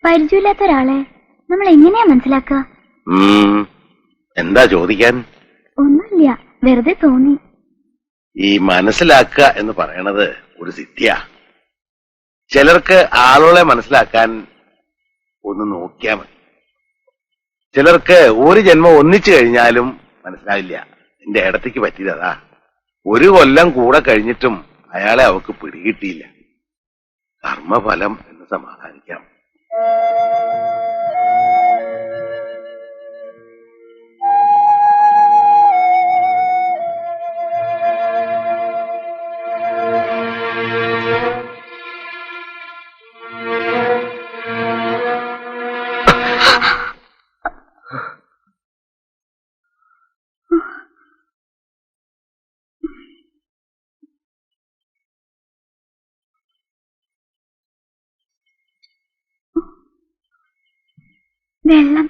പരിചയമില്ലാത്ത ഒരാളെ നമ്മൾ എങ്ങനെയാ മനസ്സിലാക്കുക? എന്താ ചോദിക്കാൻ? ഒന്നുമില്ല, വെറുതെ തോന്നി. ഈ മനസ്സിലാക്കുക എന്ന് പറയണത് ഒരു സിദ്ധിയാ. ചിലർക്ക് ആളുകളെ മനസ്സിലാക്കാൻ ഒന്ന് നോക്കിയാൽ മതി. ചിലർക്ക് ഒരു ജന്മം ഒന്നിച്ചു കഴിഞ്ഞാലും മനസ്സിലാവില്ല. എന്റെ ഇടത്തേക്ക് പറ്റിയതാ. 1 കൊല്ലം കൂടെ കഴിഞ്ഞിട്ടും അയാളെ അവക്ക് പിടികിട്ടിയില്ല. കർമ്മഫലം എന്ന് സമാധാനിക്കാം. വെള്ളം.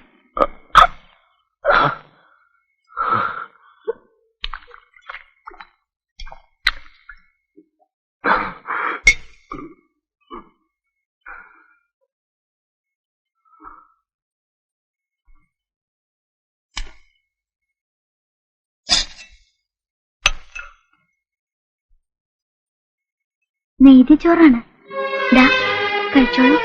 നെയ്തിച്ചോറാണ്. ദാ കഴിച്ചോളൂ.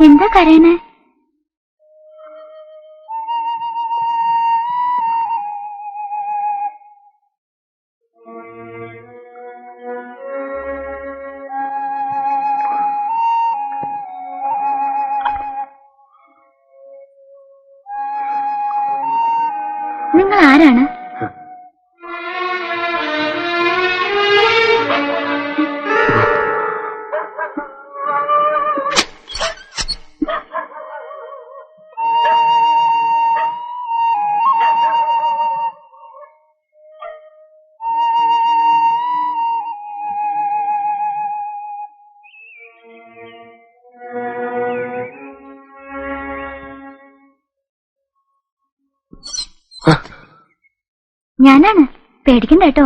എന്താ കരയണേ? നിങ്ങൾ ആരാണ്? ഞാനാണ്, പേടിക്കണ്ട കേട്ടോ.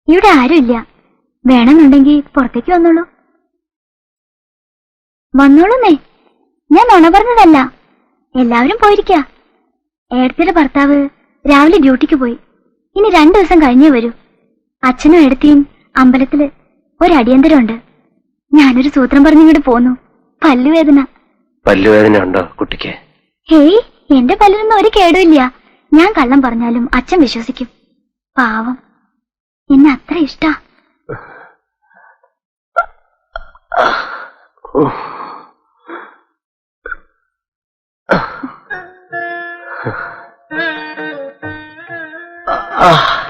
ഇവിടെ ആരുമില്ല. വേണമെന്നുണ്ടെങ്കിൽ പുറത്തേക്ക് വന്നോളൂ. വന്നോളൂന്നേ, ഞാൻ നുണ പറഞ്ഞതല്ല. എല്ലാവരും പോയിരിക്ക. ഏടത്തിയുടെ ഭർത്താവ് രാവിലെ ഡ്യൂട്ടിക്ക് പോയി. ഇനി 2 ദിവസം കഴിഞ്ഞേ വരൂ. അച്ഛനും ഏടത്തിയും അമ്പലത്തില് ഒരടിയന്തരമുണ്ട്. ഞാനൊരു സൂത്രം പറഞ്ഞിങ്ങോട്ട് പോന്നു. പല്ലുവേദന. പല്ലുവേദന ഉണ്ടോ കുട്ടിക്ക്? ഹേയ്, എന്റെ പല്ലിനൊന്നും ഒരു കേടുമില്ല. ഞാൻ കള്ളം പറഞ്ഞാലും അച്ഛൻ വിശ്വസിക്കും. പാവം, എന്നെ അത്ര ഇഷ്ടാ.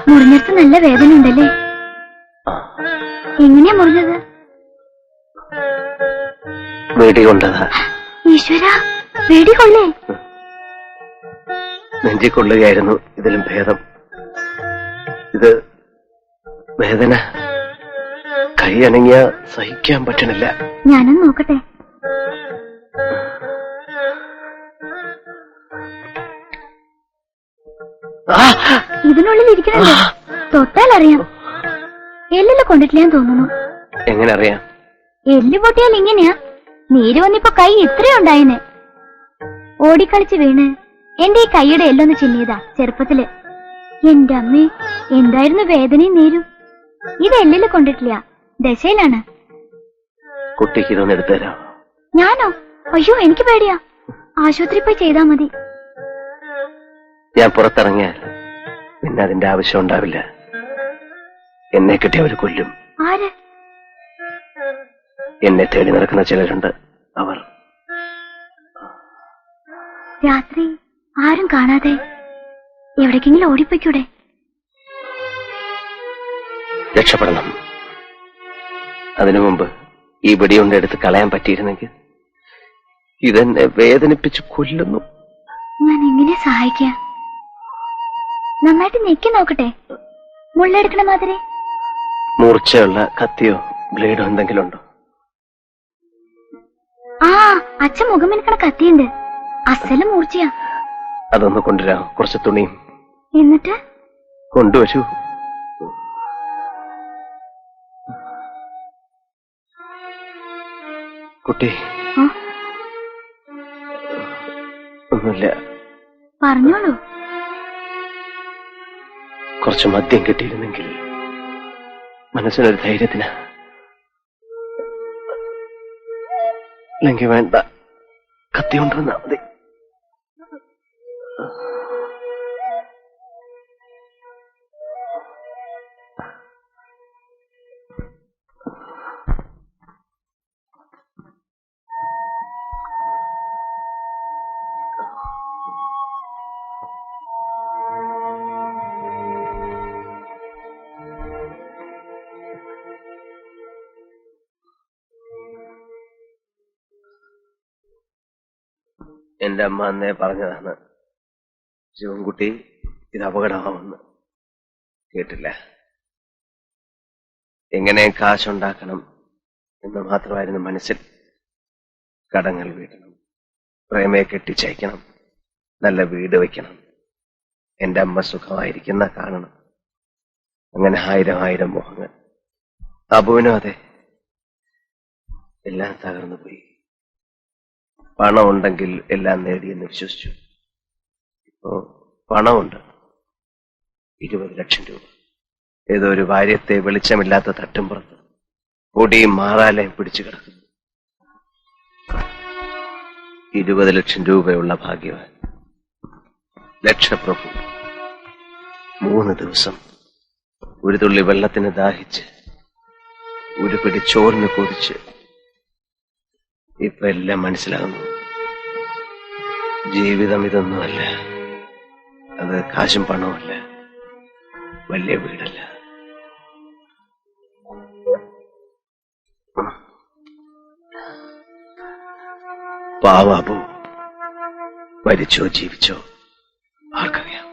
മുറിഞ്ഞിടത്ത് നല്ല വേദന ഉണ്ടല്ലേ? എങ്ങനെയാ മുറിഞ്ഞത്? വെടികൊണ്ടതാ. ഈശ്വര, വെടികൊള്ളേ? നെഞ്ചിക്കൊള്ളുകയായിരുന്നു ഇതിലും ഭേദം. ഇത് വേദന കൈ അനങ്ങിയ സഹിക്കാൻ പറ്റണില്ല. ഞാനൊന്ന് നോക്കട്ടെ. ഇതിനുള്ളിൽ ഇരിക്കണല്ലോ. തൊട്ടാൽ അറിയാം. എല്ലില് കൊണ്ടിട്ടില്ലാന്ന് തോന്നുന്നു. എങ്ങനെ അറിയാം? എല്ല് പൊട്ടിയാൽ ഇങ്ങനെയാ. നീര് വന്നിപ്പോ കൈ ഇത്രയുണ്ടായിനെ. ഓടിക്കളിച്ച് വീണ് എന്റെ ഈ കൈയുടെ എല്ലൊന്ന് ചിന്നിയതാ ചെറുപ്പത്തില്. എന്റെ അമ്മേ, എന്തായിരുന്നു വേദനയും നീരും. ഇത് എല്ലില് കൊണ്ടിട്ടില്ല, ദശയിലാണ്. കുട്ടിക്ക് ഇതൊന്ന് എടുത്തുതരാം. ഞാനോ? അയ്യോ, എനിക്ക് പേടിയാ. ആശുപത്രി പോയി ചെയ്താ മതി. ഞാൻ പുറത്തിറങ്ങിയാൽ പിന്നെ അതിന്റെ ആവശ്യം ഉണ്ടാവില്ല. എന്നെ കിട്ടിയവർ കൊല്ലും. ആര്? എന്നെ തേടി നടക്കുന്ന ചിലരുണ്ട്. അവർ രാത്രി ആരും കാണാതെ എവിടേക്കെങ്കിലും ഓടിപ്പോയിക്കൂടെ? രക്ഷപ്പെടണം. അതിനു മുമ്പ് ഈ വെടിയുണ്ട എടുത്ത് കളയാൻ പറ്റിയിരുന്നെങ്കിൽ. ഇതെന്നെ വേദനിപ്പിച്ച് കൊല്ലുന്നു. ഞാൻ എങ്ങനെ സഹായിക്കാം? നന്നായിട്ട് ഞെക്കി നോക്കട്ടെ, മുള്ളെടുക്കണ മാതിരി. മൂർച്ചയുള്ള കത്തിയോ ബ്ലേഡോ എന്തെങ്കിലും ഉണ്ടോ? ആ, അച്ഛൻ മുഖം മിനുക്കണ കത്തിയുണ്ട്. അസല് മൂർച്ചയാ. അതൊന്ന് കൊണ്ടുവരാം, കുറച്ച് തുണിയും. എന്നിട്ട് കൊണ്ടുവരൂ. കുട്ടി. ഒന്നുമില്ല. പറഞ്ഞോളൂ. കുറച്ച് മദ്യം കിട്ടിയിരുന്നെങ്കിൽ മനസ്സിനൊരു ധൈര്യത്തിന്. അല്ലെങ്കിൽ വേണ്ട, കത്തി കൊണ്ടുവന്നാ മതി. എന്റെ അമ്മ അന്നേ പറഞ്ഞതാണ്, ശിവൻകുട്ടി ഇത് അപകടമാവുമെന്ന്. കേട്ടില്ല. എങ്ങനെ കാശുണ്ടാക്കണം എന്ന് മാത്രമായിരുന്നു മനസ്സിൽ. കടങ്ങൾ വീട്ടണം, പ്രേമയെ കെട്ടിച്ചയക്കണം, നല്ല വീട് വയ്ക്കണം, എന്റെ അമ്മ സുഖമായിരിക്കുന്ന കാണണം. അങ്ങനെ 1000 മോഹങ്ങൾ. അബുവിനും അതെ. എല്ലാം തകർന്നു പോയി. പണം ഉണ്ടെങ്കിൽ എല്ലാം നേടിയെന്ന് വിശ്വസിച്ചു. ഇപ്പോ പണമുണ്ട്, 20 ലക്ഷം രൂപ. ഏതോ ഒരു ഭാര്യത്തെ വെളിച്ചമില്ലാത്ത തട്ടുംപുറത്ത് പൊടിയും മാറാലയും പിടിച്ചു കിടക്കുന്നു. 20 ലക്ഷം രൂപയുള്ള ഭാഗ്യവാൻ, ലക്ഷപ്രഭു. 3 ദിവസം ഒരു തുള്ളി വെള്ളത്തിന് ദാഹിച്ച്, ഒരു പിടി ചോറിന് കൊതിച്ച്. ഇപ്പൊ എല്ലാം മനസ്സിലാകുന്നു. ജീവിതം ഇതൊന്നുമല്ല. അത് കാശും പണവുമല്ല, വലിയ വീടല്ല. പാവാബു മരിച്ചോ ജീവിച്ചോ ആർക്കറിയാം.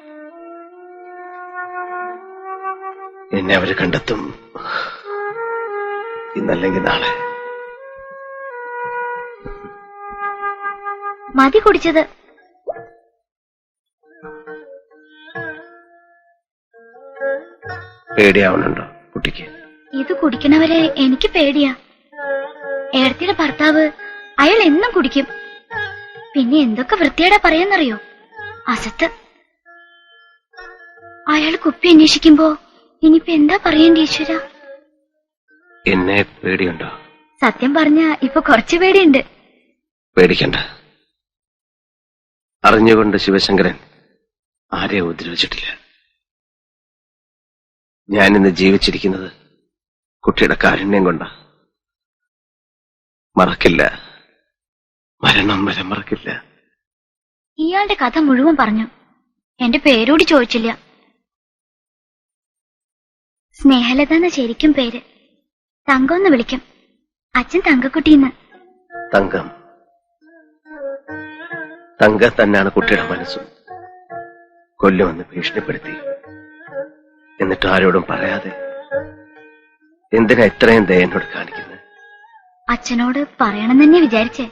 എന്നെ അവര് കണ്ടെത്തും, ഇന്നല്ലെങ്കിൽ നാളെ. മതി കുടിച്ചത്. പേടിയാവുന്നുണ്ടോ കുട്ടിക്ക്? ഇത് കുടിക്കണവരെ എനിക്ക് പേടിയാ. ഏടത്തിയുടെ ഭർത്താവ്, അയാൾ എന്നും കുടിക്കും. പിന്നെ എന്തൊക്കെ വൃത്തിയോടെ പറയാന്നറിയോ? അസത്ത്. അയാൾ കുപ്പി അന്വേഷിക്കുമ്പോ ഇനിയിപ്പോ എന്താ പറയേണ്ടി ഈശ്വര? എന്നെ പേടിയുണ്ടോ? സത്യം പറഞ്ഞ ഇപ്പൊ കുറച്ചു പേടിയുണ്ട്. പേടിക്കണ്ട. അറിഞ്ഞുകൊണ്ട് ശിവശങ്കരൻ ആരെയും ഉപദ്രവിച്ചിട്ടില്ല. ഞാനിന്ന് ജീവിച്ചിരിക്കുന്നത് കുട്ടിയുടെ കാരുണ്യം കൊണ്ടാ. മറക്കില്ല, മരണം വരെ മറക്കില്ല. ഇയാളുടെ കഥ മുഴുവൻ പറഞ്ഞു. എന്റെ പേരോട് ചോദിച്ചില്ല. സ്നേഹലത എന്ന ശരിക്കും പേര്. തങ്കമെന്ന് വിളിക്കും. അച്ഛൻ തങ്കക്കുട്ടിന്ന്. തങ്കം. തങ്കം തന്നെയാണ് കുട്ടിയുടെ മനസ്സും. കൊല്ലുമെന്ന് ഭീഷണിപ്പെടുത്തി. എന്നിട്ട് ആരോടും പറയാതെ എന്തിനാ ഇത്രയും ദയ എന്നോട് കാണിക്കുന്നത്? അച്ഛനോട് പറയണം തന്നെ വിചാരിച്ചേ.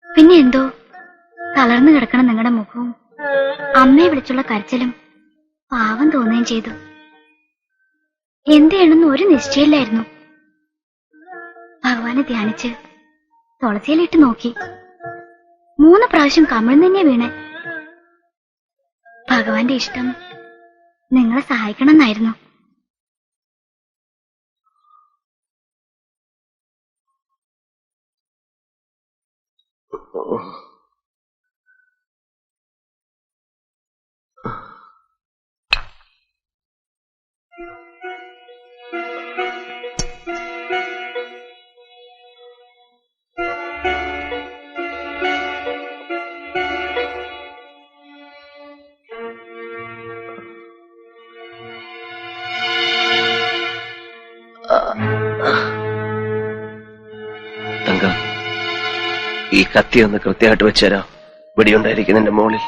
പിന്നെ എന്തോ തളർന്നു കിടക്കണം നിങ്ങളുടെ മുഖവും അമ്മയെ വിളിച്ചുള്ള കരച്ചിലും പാവം തോന്നുകയും ചെയ്തു. എന്ത് ചെയ്യണമെന്ന് ഒരു നിശ്ചയില്ലായിരുന്നു. ഭഗവാനെ ധ്യാനിച്ച് തുളസിയിലിട്ട് നോക്കി. 3 പ്രാവശ്യം കമിഴ്ന്ന് തന്നെ വീണേ. ഭഗവാന്റെ ഇഷ്ടം നിങ്ങളെ സഹായിക്കണമെന്നായിരുന്നു. തങ്കം, ഈ കത്തി ഒന്ന് കൃത്യമായിട്ട് വെച്ചേരാ. വെടിയുണ്ടായിരിക്കുന്നതിന്റെ മുകളിൽ.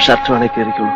ഷർട്ട് വേണേ കയറിക്കോളൂ.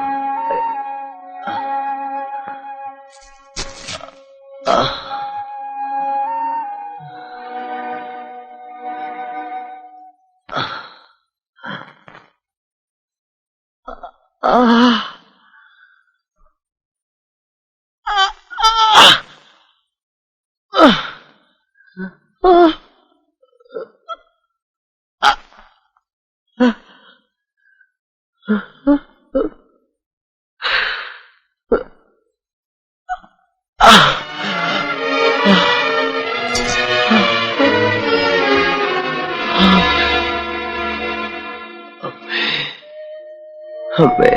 അമ്മേ,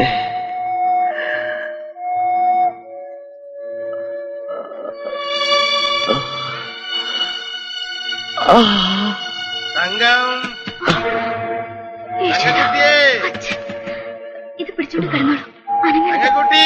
ഇത് പിടിച്ചോണ്ട് കിടന്നോളൂ. അനങ്ങരുത്.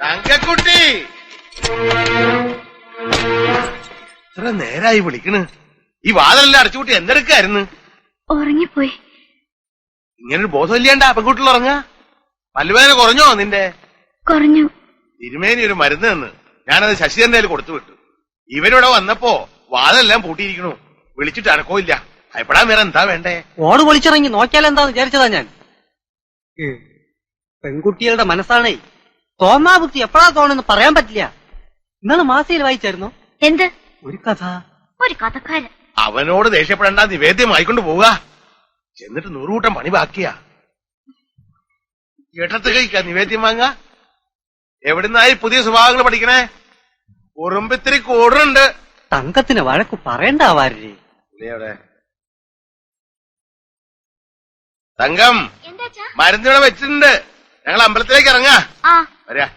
തങ്കക്കുട്ടി, ഇത്ര നേരായി വിളിക്കണ്. ഈ വാതിലെല്ലാം അടച്ചുകൂട്ടി എന്തെടുക്കായിരുന്നു? ഉറങ്ങിപ്പോയി. ഇങ്ങനൊരു ബോധമില്ലാണ്ടാ പെൺകുട്ടികൾ ഉറങ്ങാ? പല്ലുവേദന കുറഞ്ഞോ നിന്റെ? കുറഞ്ഞു. തിരുമേനി ഒരു മരുന്ന് തന്ന് ഞാനത് ശശിധരന്റെ കയ്യിൽ കൊടുത്തു വിട്ടു. ഇവരിവിടെ വന്നപ്പോ വാതിലെല്ലാം പൂട്ടിയിരിക്കണു. വിളിച്ചിട്ട് അനക്കമില്ല. ഭയപ്പെടാൻ വേറെ എന്താ വേണ്ടേ? ഓട് പൊളിച്ചിറങ്ങി നോക്കിയാലെന്താന്ന് വിചാരിച്ചതാ ഞാൻ. പെൺകുട്ടികളുടെ മനസ്സാണേ, തോന്നാബുദ്ധി എപ്പോഴാ തോന്നുന്നു പറയാൻ പറ്റില്ല. ഇന്നലെ മാസികയിൽ വായിച്ചായിരുന്നു എന്ത്? ഒരു കഥ. ഒരു കഥക്കാരൻ. അവനോട് ദേഷ്യപ്പെടേണ്ട, നിവേദ്യം ആയിക്കൊണ്ട് പോവുക. ചെന്നിട്ട് 100 കൂട്ടം പണി ബാക്കിയാ. ഇടത്ത് കഴിക്കാ നിവേദ്യം വാങ്ങ. എവിടുന്നായി പുതിയ സ്വഭാവങ്ങൾ പഠിക്കണേ? ഉറുമ്പിത്തിരി കൂടുന്നുണ്ട്. തങ്കത്തിന് വഴക്ക് പറയണ്ടാവാരേ. എവിടെ തങ്കം? മരുന്നിവിടെ വെച്ചിട്ടുണ്ട്. ഞങ്ങൾ അമ്പലത്തിലേക്ക് ഇറങ്ങാ. വരാ.